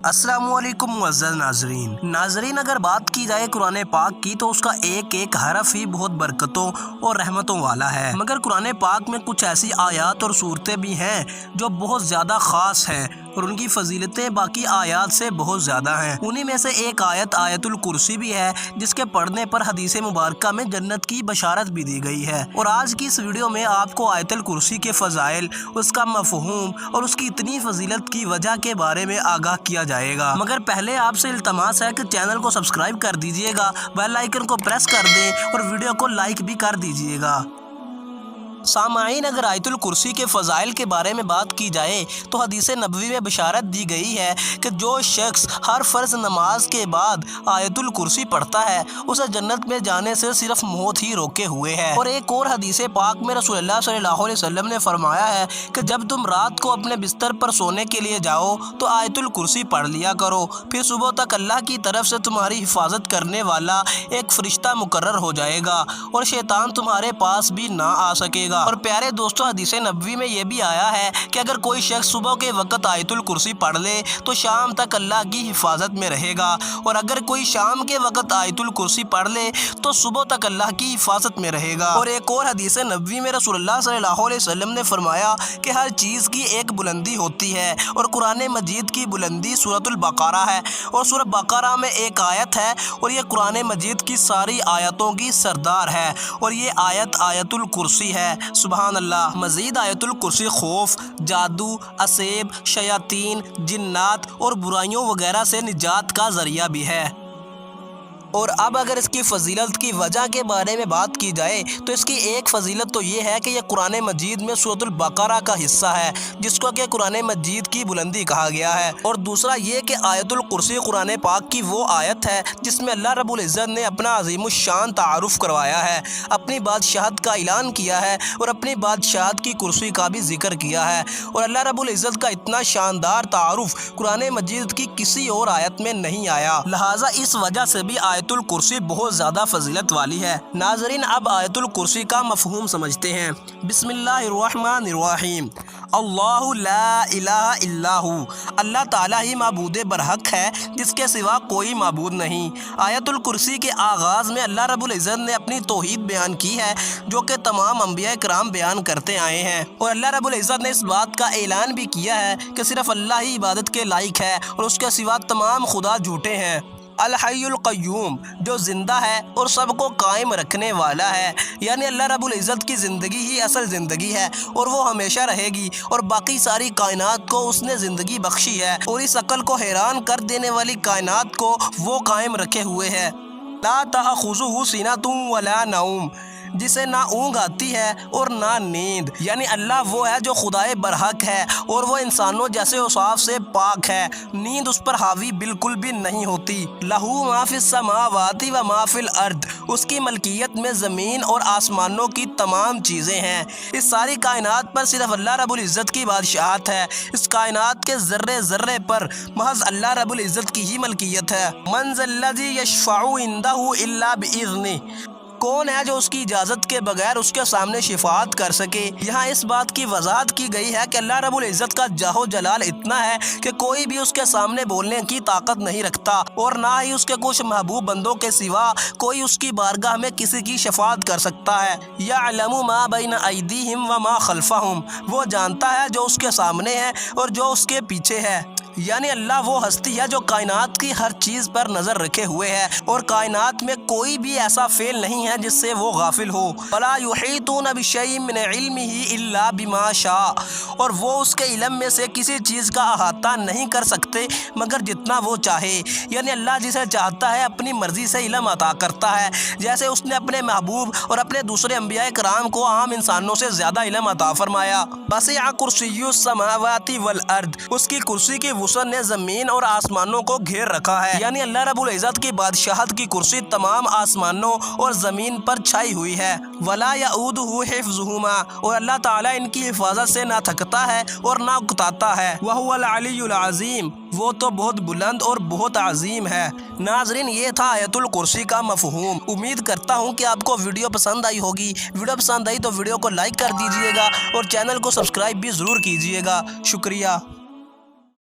السلام علیکم معزز ناظرین، اگر بات کی جائے قرآن پاک کی تو اس کا ایک ایک حرف ہی بہت برکتوں اور رحمتوں والا ہے، مگر قرآن پاک میں کچھ ایسی آیات اور صورتیں بھی ہیں جو بہت زیادہ خاص ہیں اور ان کی فضیلتیں باقی آیات سے بہت زیادہ ہیں۔ انہی میں سے ایک آیت آیت الکرسی بھی ہے، جس کے پڑھنے پر حدیث مبارکہ میں جنت کی بشارت بھی دی گئی ہے۔ اور آج کی اس ویڈیو میں آپ کو آیت الکرسی کے فضائل، اس کا مفہوم اور اس کی اتنی فضیلت کی وجہ کے بارے میں آگاہ کیا جائے گا، مگر پہلے آپ سے التماس ہے کہ چینل کو سبسکرائب کر دیجئے گا، بیل آئیکن کو پریس کر دیں اور ویڈیو کو لائک بھی کر دیجئے گا۔ سامعین، اگر آیت الکرسی کے فضائل کے بارے میں بات کی جائے تو حدیث نبوی میں بشارت دی گئی ہے کہ جو شخص ہر فرض نماز کے بعد آیت الکرسی پڑھتا ہے اسے جنت میں جانے سے صرف موت ہی روکے ہوئے ہے۔ اور ایک اور حدیث پاک میں رسول اللہ صلی اللہ علیہ وسلم نے فرمایا ہے کہ جب تم رات کو اپنے بستر پر سونے کے لیے جاؤ تو آیت الکرسی پڑھ لیا کرو، پھر صبح تک اللہ کی طرف سے تمہاری حفاظت کرنے والا ایک فرشتہ مقرر ہو جائے گا اور شیطان تمہارے پاس بھی نہ آ سکے گا۔ اور پیارے دوستو، حدیث نبوی میں یہ بھی آیا ہے کہ اگر کوئی شخص صبح کے وقت آیت الکرسی پڑھ لے تو شام تک اللہ کی حفاظت میں رہے گا، اور اگر کوئی شام کے وقت آیت الکرسی پڑھ لے تو صبح تک اللہ کی حفاظت میں رہے گا۔ اور ایک اور حدیث نبوی میں رسول اللہ صلی اللہ علیہ وسلم نے فرمایا کہ ہر چیز کی ایک بلندی ہوتی ہے، اور قرآن مجید کی بلندی سورۃ البقرہ ہے، اور سورۃ بقرہ میں ایک آیت ہے اور یہ قرآن مجید کی ساری آیتوں کی سردار ہے، اور یہ آیت آیت الکرسی ہے۔ سبحان اللہ۔ مزید آیت الکرسی خوف، جادو، عصیب، شیاطین، جنات اور برائیوں وغیرہ سے نجات کا ذریعہ بھی ہے۔ اور اب اگر اس کی فضیلت کی وجہ کے بارے میں بات کی جائے تو اس کی ایک فضیلت تو یہ ہے کہ یہ قرآن مجید میں سورۃ البقرہ کا حصہ ہے، جس کو کہ قرآن مجید کی بلندی کہا گیا ہے۔ اور دوسرا یہ کہ آیت الکرسی قرآن پاک کی وہ آیت ہے جس میں اللہ رب العزت نے اپنا عظیم الشان تعارف کروایا ہے، اپنی بادشاہت کا اعلان کیا ہے اور اپنی بادشاہت کی کرسی کا بھی ذکر کیا ہے۔ اور اللہ رب العزت کا اتنا شاندار تعارف قرآن مجید کی کسی اور آیت میں نہیں آیا، لہٰذا اس وجہ سے بھی آیت الکرسی بہت زیادہ فضیلت والی ہے۔ ناظرین، اب آیت الکرسی کا مفہوم سمجھتے ہیں۔ بسم اللہ الرحمن الرحیم۔ اللہ لا الہ الا ہو، اللہ تعالیٰ ہی معبود برحق ہے، جس کے سوا کوئی معبود نہیں۔ آیت الکرسی کے آغاز میں اللہ رب العزت نے اپنی توحید بیان کی ہے، جو کہ تمام انبیاء کرام بیان کرتے آئے ہیں، اور اللہ رب العزت نے اس بات کا اعلان بھی کیا ہے کہ صرف اللہ ہی عبادت کے لائق ہے اور اس کے سوا تمام خدا جھوٹے ہیں۔ الحی القیوم، جو زندہ ہے اور سب کو قائم رکھنے والا ہے، یعنی اللہ رب العزت کی زندگی ہی اصل زندگی ہے اور وہ ہمیشہ رہے گی، اور باقی ساری کائنات کو اس نے زندگی بخشی ہے، اور اس عقل کو حیران کر دینے والی کائنات کو وہ قائم رکھے ہوئے ہے۔ لا تأخذہ سنۃ ولا نوم، جسے نہ اونگ آتی ہے اور نہ نیند، یعنی اللہ وہ ہے جو خدائے برحق ہے اور وہ انسانوں جیسے اوصاف سے پاک ہے، نیند اس پر حاوی بالکل بھی نہیں ہوتی۔ لہ ما فی السماوات و ما فی الارض، اس کی ملکیت میں زمین اور آسمانوں کی تمام چیزیں ہیں۔ اس ساری کائنات پر صرف اللہ رب العزت کی بادشاہت ہے، اس کائنات کے ذرے ذرے پر محض اللہ رب العزت کی ہی ملکیت ہے۔ من ذا الذی یشفع عندہ الا باذنہ، کون ہے جو اس کی اجازت کے بغیر اس کے سامنے شفاعت کر سکے۔ یہاں اس بات کی وضاحت کی گئی ہے کہ اللہ رب العزت کا جاہ و جلال اتنا ہے کہ کوئی بھی اس کے سامنے بولنے کی طاقت نہیں رکھتا، اور نہ ہی اس کے کچھ محبوب بندوں کے سوا کوئی اس کی بارگاہ میں کسی کی شفاعت کر سکتا ہے۔ یعلم ما بین ایدیہم وما خلفہم، وہ جانتا ہے جو اس کے سامنے ہے اور جو اس کے پیچھے ہے، یعنی اللہ وہ ہستی ہے جو کائنات کی ہر چیز پر نظر رکھے ہوئے ہے، اور کائنات میں کوئی بھی ایسا فعل نہیں ہے جس سے وہ غافل ہو۔ وَلَا يُحِيطُونَ بِشَيْءٍ مِّنْ عِلْمِهِ إِلَّا بِمَا شَاءَ، اور وہ اس کے علم میں سے کسی چیز کا احاطہ نہیں کر سکتے مگر جتنا وہ چاہے، یعنی اللہ جسے چاہتا ہے اپنی مرضی سے علم عطا کرتا ہے، جیسے اس نے اپنے محبوب اور اپنے دوسرے انبیاء کرام کو عام انسانوں سے زیادہ علم عطا فرمایا۔ وَسِعَ كُرْسِيُّ السَّمَاوَاتِ وَالْأَرْضِ، اس کی کرسی کی وسعت نے زمین اور آسمانوں کو گھیر رکھا ہے، یعنی اللہ رب العزت کی بادشاہت کی کرسی تمام آسمانوں اور زمین پر چھائی ہوئی ہے۔ ولا یؤودہ حفظہما، اور اللہ تعالیٰ ان کی حفاظت سے نہ تھکتا ہے اور نہ اکتاتا ہے۔ وہو العلی العظیم، وہ تو بہت بلند اور بہت عظیم ہے۔ ناظرین، یہ تھا آیت الکرسی کا مفہوم۔ امید کرتا ہوں کہ آپ کو ویڈیو پسند آئی ہوگی۔ ویڈیو پسند آئی تو ویڈیو کو لائک کر دیجئے گا اور چینل کو سبسکرائب بھی ضرور کیجئے گا۔ شکریہ۔